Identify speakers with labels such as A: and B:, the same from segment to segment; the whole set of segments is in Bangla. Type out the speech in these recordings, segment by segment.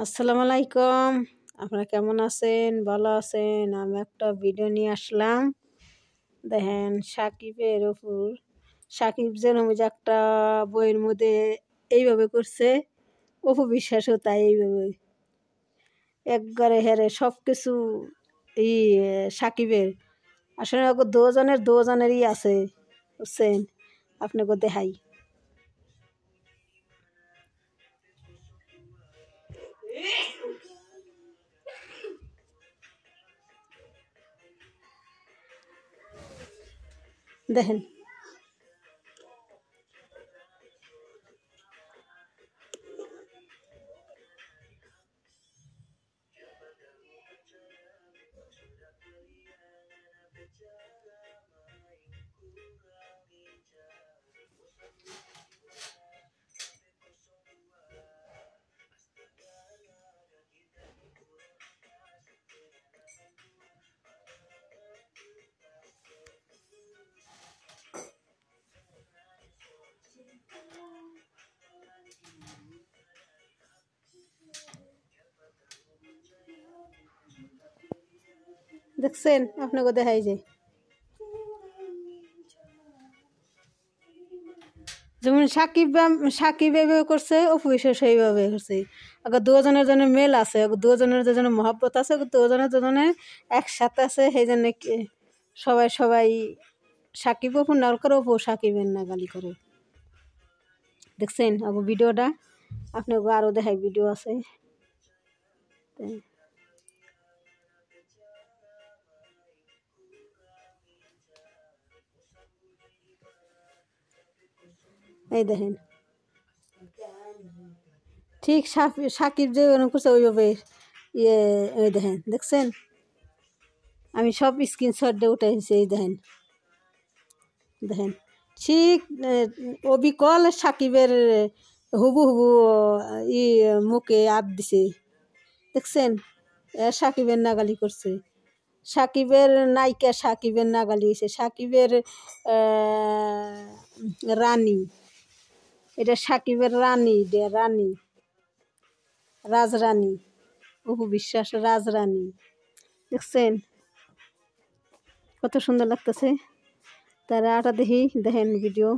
A: আসসালামু আলাইকুম। আপনারা কেমন আছেন? ভালো আছেন? আমি একটা ভিডিও নিয়ে আসলাম। দেখেন সাকিবের উপর সাকিব যেন ওই যে একটা বইয়ের মধ্যে এইভাবে করছে, অপু বিশ্বাসও তাই এইভাবে একবারে হেরে সব কিছু ই সাকিবের আসলে ওকে দুজনেরই আছে, বুঝছেন? আপনাকে দেখাই। দেখেন দেখছেন, আপনাকে দেখাই যে যেমন সাকিব এইভাবে করছে, অপু বিশ্বাস সেইভাবে করছে। আগে দুজনের জন্য মেল আছে, দুজনের জন্য মহব্বত আছে, দুজনের জন্য একসাথে আছে। সেই জন্য সবাই সাকিব অপু নাল করে, অপু সাকিবের নাগালি করে। দেখছেন আবু ভিডিওটা? আপনাকে আরও দেখাই, ভিডিও আছে। এই দেখেন ঠিক সাকিব যে করছে ওইভাবে ওই দেখেন, দেখছেন? আমি সব স্ক্রিনশট দিয়ে উঠাইছি। এই দেখেন দেখেন ঠিক অবিকল সাকিবের হুবু মুখে আপ দিছে। দেখছেন? সাকিবের নাগালি করছে, সাকিবের নায়িকা সাকিবের নাগালি হয়েছে, সাকিবের রানী, এটা সাকিবের রানী, রানী রাজরানী, অপু বিশ্বাস রাজরানী। দেখছেন কত সুন্দর লাগতেছে? তারা আটা দেখি, দেখেন ভিডিও।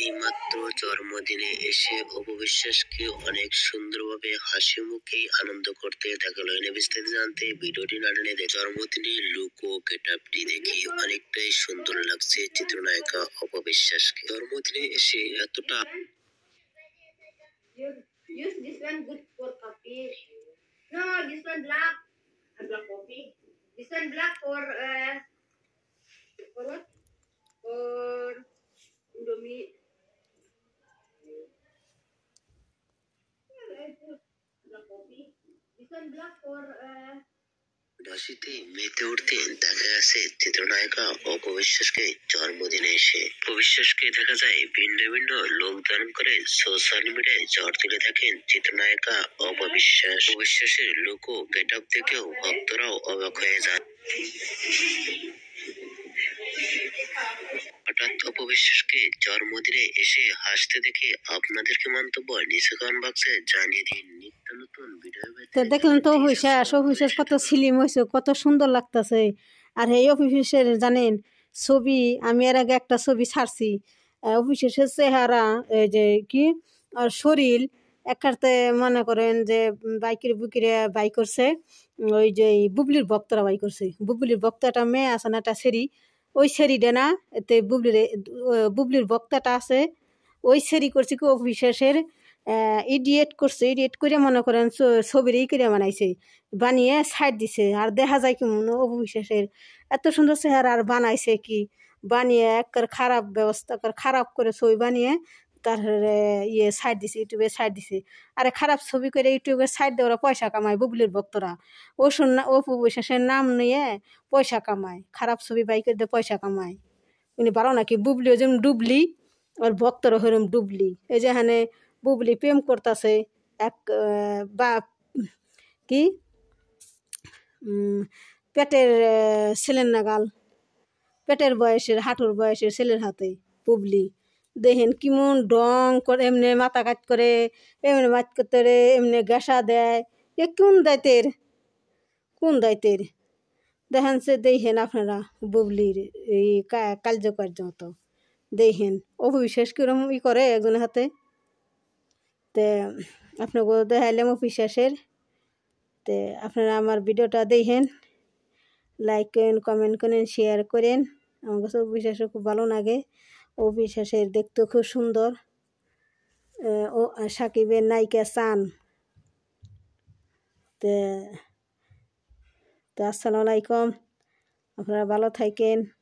B: এইমাত্র জন্মদিনে এসে অপু বিশ্বাসকে অনেক সুন্দরভাবে হাসি মুখে আনন্দ করতে দেখা গেল। এনে বিস্তারিত জানতে ভিডিওটি না টেনে দেখে জন্মদিনের লুক ও গেটআপটি দেখে অনেকটাই সুন্দর লাগছে চিত্রনায়িকা অপু বিশ্বাসকে। জন্মদিনে এসে এতটা
C: Use this one good for coffee. No, this one black. Black coffee. This one black for what? For Indomie. Black coffee. This one black for
B: হাসিতে মেতে উঠতেন দেখা গেছে চিত্রনায়িকা অপু বিশ্বাসকে জন্মদিনে এসে। অপু বিশ্বাসকে দেখা যায় ভিন্ন ভিন্ন লোক ধারণ করে সোশ্যাল মিডিয়ায় ঝড় তুলে থাকেন চিত্রনায়িকা অপু বিশ্বাস। অপু বিশ্বাসের লুক ও গেটআপ দেখেও ভক্তরাও অবাক হয়ে যান। হঠাৎ অপু বিশ্বাসকে জন্মদিনে এসে হাসতে দেখে আপনাদেরকে মন্তব্য নিচে কমেন্ট বক্সে জানিয়ে দিন। নিত্য নতুন ভিডিও
A: দেখলেন তো অফিসের কত স্লিম হয়েছে, কত সুন্দর লাগতেছে। আর এই অফিসের জানেন ছবি, আমি এর আগে একটা ছবি ছাড়ছি। অফিসের চেহারা, এই যে কি আর শরীর একারতে মনে করেন যে বাইকের বুকিরে বাই করছে, ওই যে বুবলির ভক্তরা বাই করছে। বুবলির ভক্ত একটা মেয়ে আছে না, একটা সেরি, ওই সেরিটা না, এতে বুবলির ভক্তটা আছে, ওই সেরি করছে কি অফিসের ইডিয়েট করছে। ইডিয়েট করে মনে করেন ছবির করে বানাইছে, বানিয়ে সাইড দিছে। আর দেখা যায় কি অপু বিশ্বাসের এত সুন্দর চেহারা, আর বানাইছে কি বানিয়ে একবার খারাপ ব্যবস্থা খারাপ করে ছবি বানিয়ে তারপরে সাইড দিছে, ইউটিউবে সাইড দিছে। আরে খারাপ ছবি করে ইউটিউবে সাইড দিয়ে ওরা পয়সা কামায়, বুবলির ভক্তরা অপু বিশ্বাসের নাম নিয়ে পয়সা কামায়, খারাপ ছবি বাই করে দিয়ে পয়সা কামায়। উনি বারো নাকি বুবলিও যেমন ডুবলি, ওর ভক্তরা হরম ডুবলি। এই যেখানে বুবলি প্রেম করতেছে এক বা কি পেটের ছেলের নাগাল, পেটের বয়সের হাঁটুর বয়সের ছেলের হাতে বুবলি। দেখেন কেমন ডং করে এমনি মাথা কাট করে এমনি মাত করে এমনি গেসা দেয় এ কোন দায়িত্বের দেখেন সে দেখেন আপনারা বুবলির এই কার্যকার্য মতো দেখেন অবিশ্বাস কিরম করে একজনের হাতে তে আপনাকে দেখাইলাম অবিশ্বাসের তে আপনারা আমার ভিডিওটা দেখেন লাইক করেন কমেন্ট করেন শেয়ার করেন আমার কাছে অবিশ্বাসের খুব ভালো লাগে অবিশ্বাসের দেখতে খুব সুন্দর ও সাকিবের নায়িকা চান তে আসসালামু আলাইকুম আপনারা ভালো থাকেন